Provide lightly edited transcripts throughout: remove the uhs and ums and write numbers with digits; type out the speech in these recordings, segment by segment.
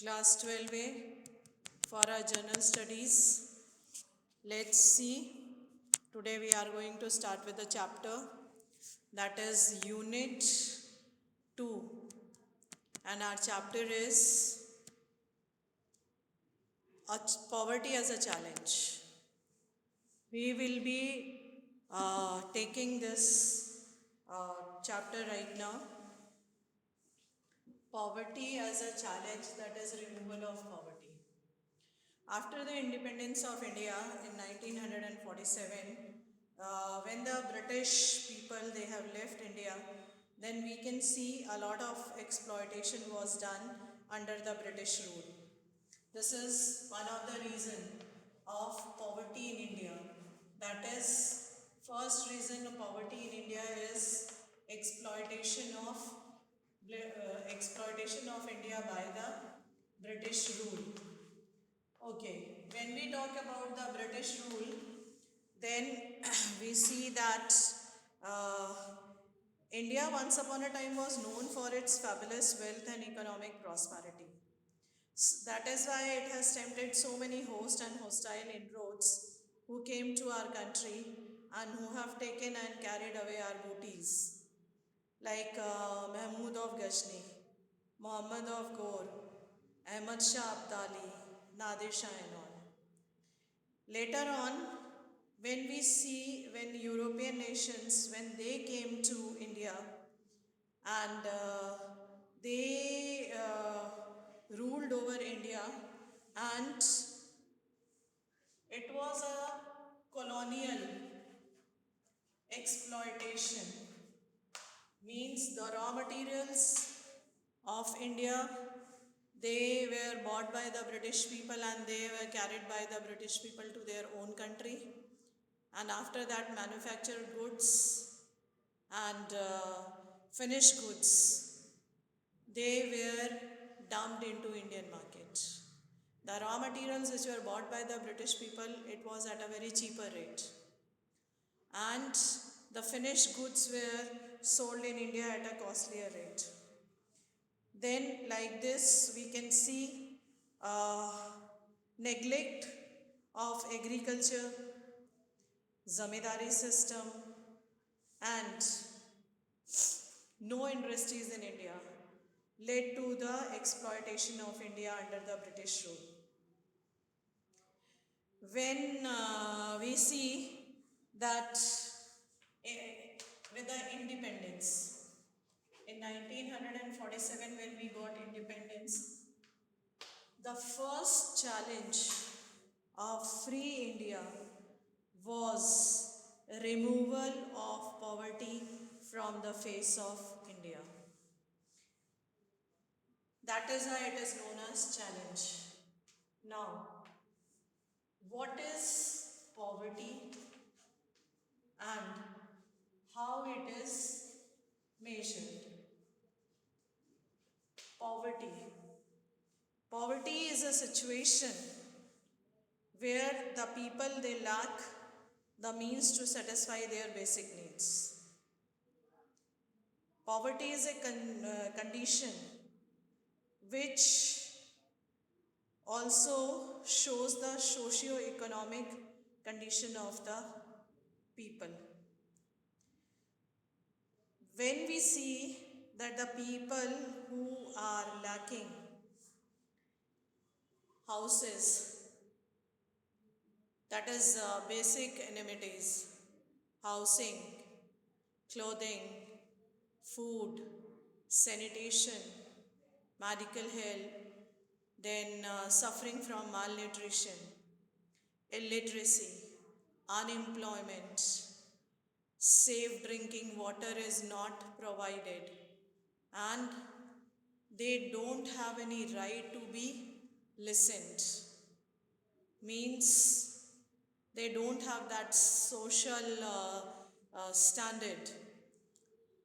Class 12A for our general studies. Let's see. Today we are going to start with a chapter that is Unit 2, and our chapter is Poverty as a Challenge. We will be taking this chapter right now. Poverty as a challenge, that is removal of poverty. After the independence of India in 1947, when the British people they have left India, then we can see a lot of exploitation was done under the British rule. This is one of the reason of poverty in India. That is, first reason of poverty in India is exploitation of India by the British rule. Okay, when we talk about the British rule, then we see that uh, India once upon a time was known for its fabulous wealth and economic prosperity. That is why it has tempted so many host and hostile inroads who came to our country and who have taken and carried away our booties, like Mahmud of Ghazni, Muhammad of Ghor, Ahmad Shah Abdali, Nadir Shah and all. Later on, when European nations, when they came to India and they ruled over India, and it was a colonial exploitation, means the raw materials of India, they were bought by the British people and they were carried by the British people to their own country, and after that manufactured goods and finished goods, they were dumped into Indian market. The raw materials which were bought by the British people, it was at a very cheaper rate, and the finished goods were sold in India at a costlier rate. Then like this we can see neglect of agriculture, zamindari system, and no industries in India led to the exploitation of India under the British rule. When we see that with the independence, in 1947 when we got independence, the first challenge of free India was removal of poverty from the face of India. That is why it is known as challenge. Now, what is poverty and how it is measured? Poverty. Poverty is a situation where the people they lack the means to satisfy their basic needs. Poverty is a condition which also shows the socio-economic condition of the people. When we see that the people who are lacking houses, that is basic amenities, housing, clothing, food, sanitation, medical help, then suffering from malnutrition, illiteracy, unemployment, safe drinking water is not provided, and they don't have any right to be listened, means they don't have that social standard.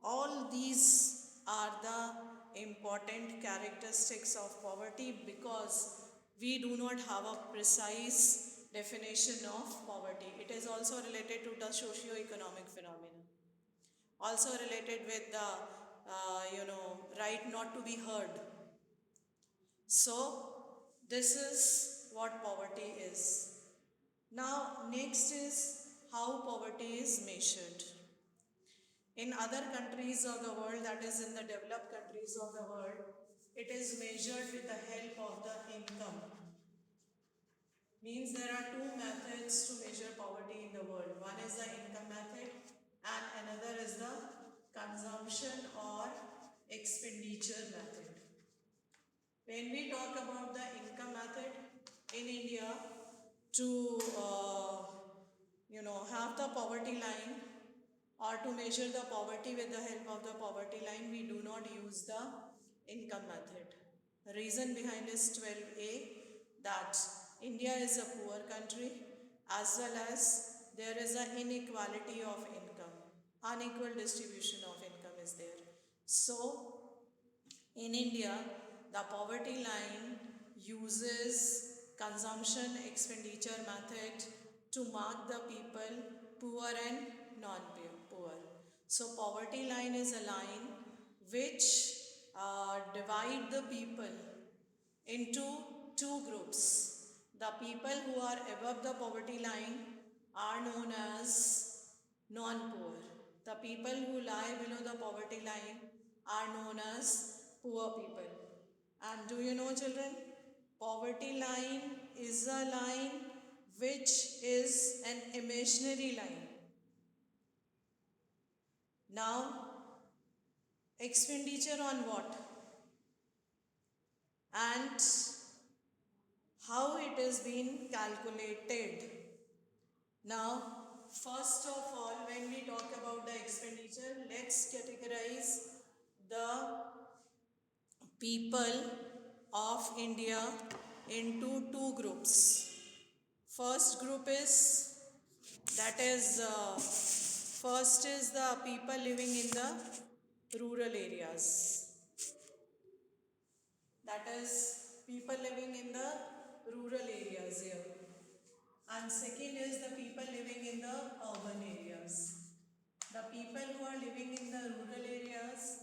All these are the important characteristics of poverty because we do not have a precise definition of poverty. It is also related to the socio-economic phenomena, also related with the right not to be heard. So this is what poverty is. Now next is how poverty is measured. In other countries of the world, that is in the developed countries of the world, it is measured with the help of the income. Means there are two methods to measure poverty in the world. One is the income method and another is the consumption or expenditure method. When we talk about the income method in India, to have the poverty line or to measure the poverty with the help of the poverty line, we do not use the income method. The reason behind is 12a, that India is a poor country as well as there is an inequality of income, unequal distribution of income is there. So in India, the poverty line uses consumption expenditure method to mark the people poor and non-poor. So poverty line is a line which divide the people into two groups. The people who are above the poverty line are known as non-poor. The people who lie below the poverty line are known as poor people. And do you know, children, poverty line is a line which is an imaginary line. Now, expenditure on what? And how it is been calculated. Now, first of all, when we talk about the expenditure, let's categorize the people of India into two groups. First group is, that is, first is the people living in the rural areas. That is, people living in the rural areas here. And second is the people living in the urban areas. The people who are living in the rural areas,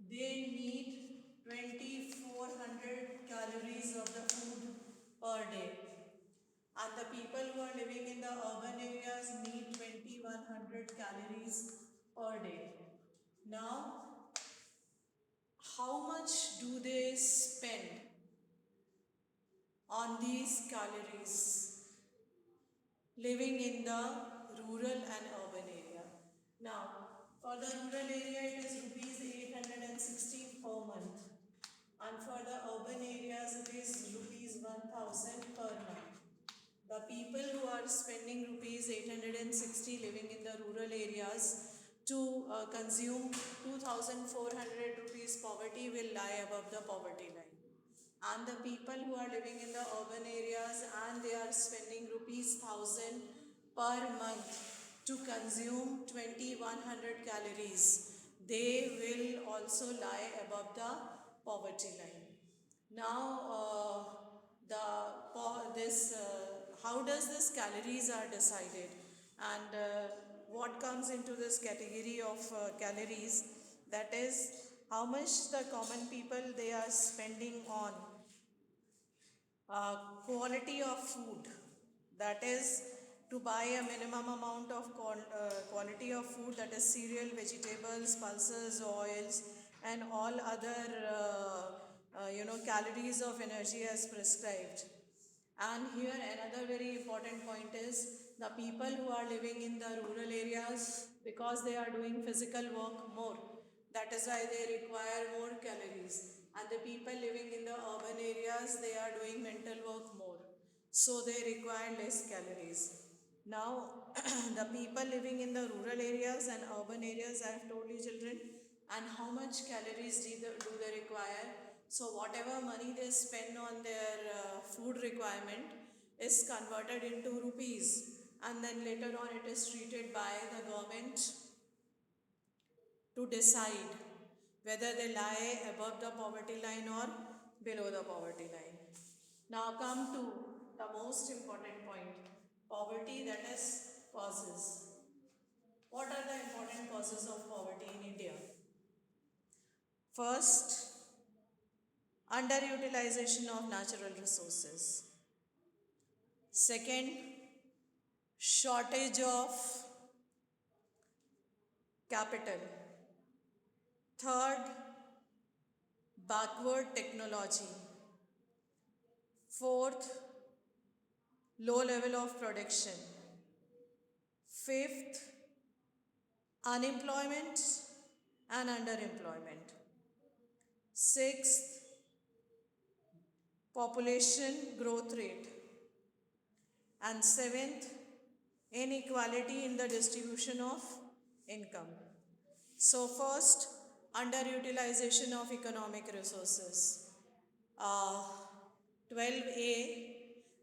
they need 2400 calories of the food per day. And the people who are living in the urban areas need 2100 calories per day. Now, how much do they spend on these calories living in the rural and urban area? Now, for the rural area, it is rupees 860 per month. And for the urban areas, it is rupees 1000 per month. The people who are spending rupees 860 living in the rural areas to consume 2400 rupees poverty will lie above the poverty line. And the people who are living in the urban areas and they are spending rupees 1000 per month to consume 2100 calories, they will also lie above the poverty line. Now, how does this calories are decided, and what comes into this category of calories? That is, how much the common people they are spending on quality of food. That is, to buy a minimum amount of quality of food, that is cereal, vegetables, pulses, oils, and all other calories of energy as prescribed. And here another very important point is the people who are living in the rural areas, because they are doing physical work more, that is why they require more calories. And the people living in the urban areas, they are doing mental work more, so they require less calories. Now, the people living in the rural areas and urban areas, I have told you, children, and how much calories do they require. So whatever money they spend on their food requirement is converted into rupees, and then later on it is treated by the government to decide whether they lie above the poverty line or below the poverty line. Now come to the most important point, poverty, that is causes. What are the important causes of poverty in India? First, underutilization of natural resources. Second, shortage of capital. Third, backward technology. Fourth, low level of production. Fifth, unemployment and underemployment. Sixth, population growth rate. And seventh, inequality in the distribution of income. So first, underutilization of economic resources. 12A,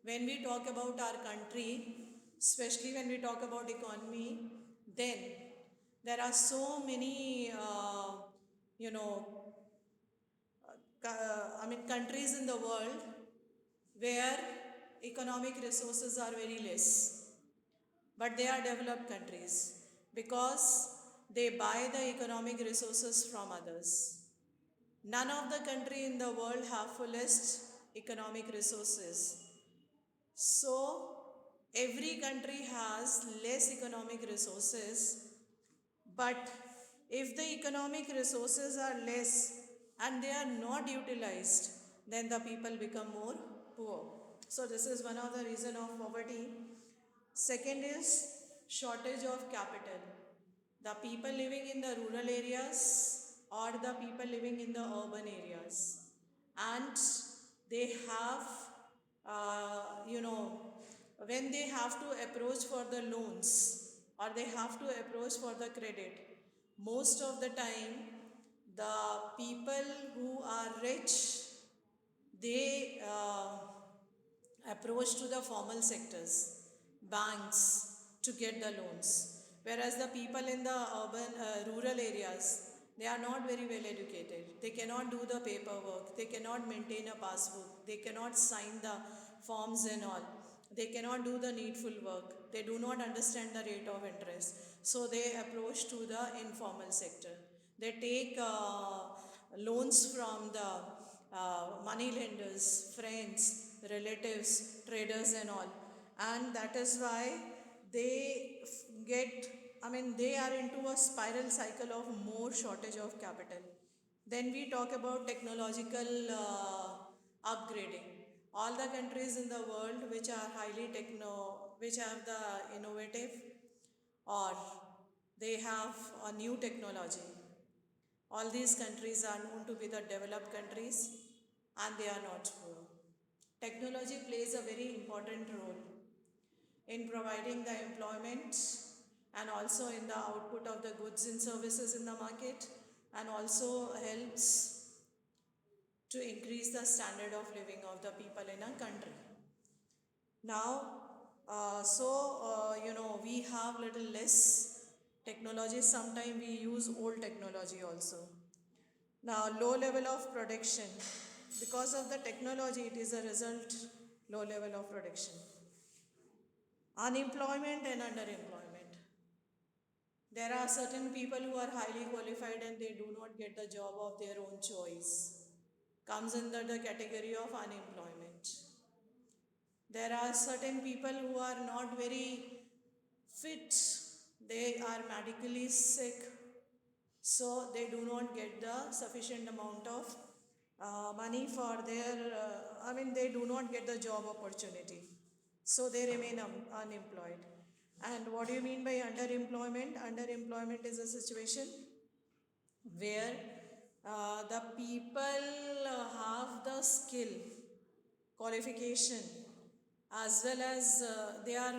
when we talk about our country, especially when we talk about economy, then there are so many, countries in the world where economic resources are very less, but they are developed countries because they buy the economic resources from others. None of the country in the world have fullest economic resources. So every country has less economic resources, but if the economic resources are less and they are not utilized, then the people become more poor. So this is one of the reason of poverty. Second is shortage of capital. The people living in the rural areas or the people living in the urban areas, and they have, when they have to approach for the loans or they have to approach for the credit, most of the time the people who are rich, they approach to the formal sectors, banks, to get the loans. Whereas the people in the rural areas, they are not very well educated. They cannot do the paperwork. They cannot maintain a passbook. They cannot sign the forms and all. They cannot do the needful work. They do not understand the rate of interest. So they approach to the informal sector. They take loans from the money lenders, friends, relatives, traders, and all. And that is why they they are into a spiral cycle of more shortage of capital. Then we talk about technological upgrading. All the countries in the world which are which have the innovative, or they have a new technology, all these countries are known to be the developed countries, and they are not poor. Technology plays a very important role in providing the employment and also in the output of the goods and services in the market, and also helps to increase the standard of living of the people in a country. Now, we have little less technology. Sometimes we use old technology also. Now, low level of production. Because of the technology, it is a result, low level of production. Unemployment and underemployment. There are certain people who are highly qualified and they do not get the job of their own choice. Comes under the category of unemployment. There are certain people who are not very fit. They are medically sick, so they do not get the sufficient amount of money for their, they do not get the job opportunity, so they remain unemployed. And what do you mean by underemployment? Underemployment is a situation where the people have the skill, qualification, as well as they are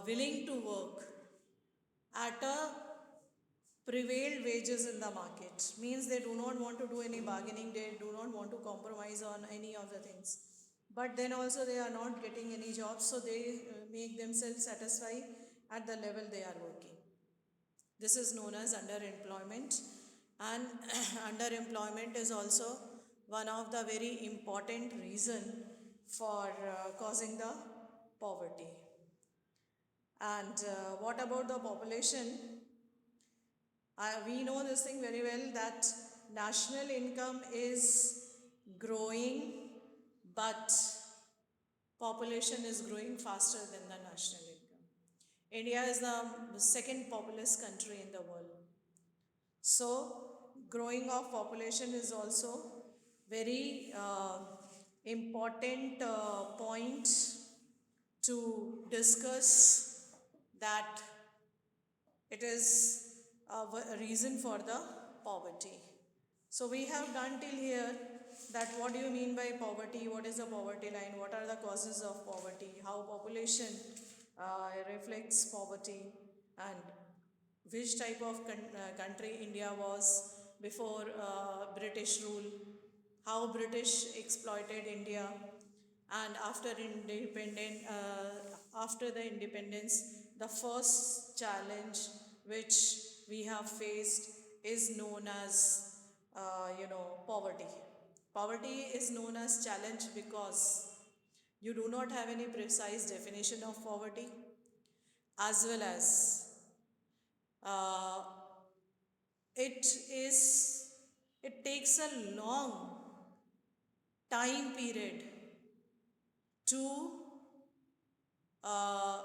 willing to work at a prevailed wages in the market. Means they do not want to do any bargaining, they do not want to compromise on any of the things, but then also they are not getting any jobs, so they make themselves satisfied at the level they are working. This is known as underemployment. And underemployment is also one of the very important reason for causing the poverty. And what about the population? We know this thing very well, that national income is growing, but population is growing faster than the national income. India is the second populous country in the world. So, growing of population is also very important point to discuss, that it is a reason for the poverty. So we have done till here that what do you mean by poverty, what is the poverty line, what are the causes of poverty, how population reflects poverty, and which type of country India was before British rule, how British exploited India, and after the independence, the first challenge which we have faced is known as poverty. Poverty is known as challenge because you do not have any precise definition of poverty, as well as uh, it is it takes a long time period to uh,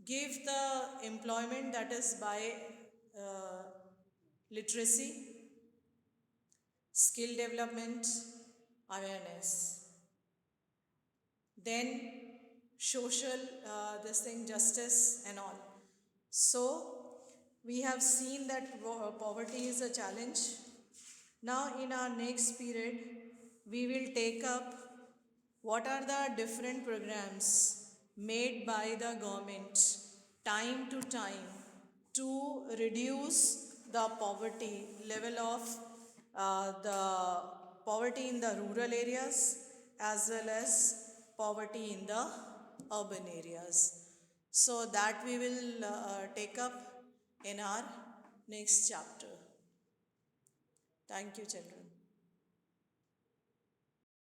give the employment, that is by uh, literacy, skill development, awareness, then social this thing, justice and all. So we have seen that poverty is a challenge. Now in our next period we will take up what are the different programs made by the government time to time to reduce the poverty level of the poverty in the rural areas, as well as poverty in the urban areas. So that we will take up in our next chapter. Thank you, children.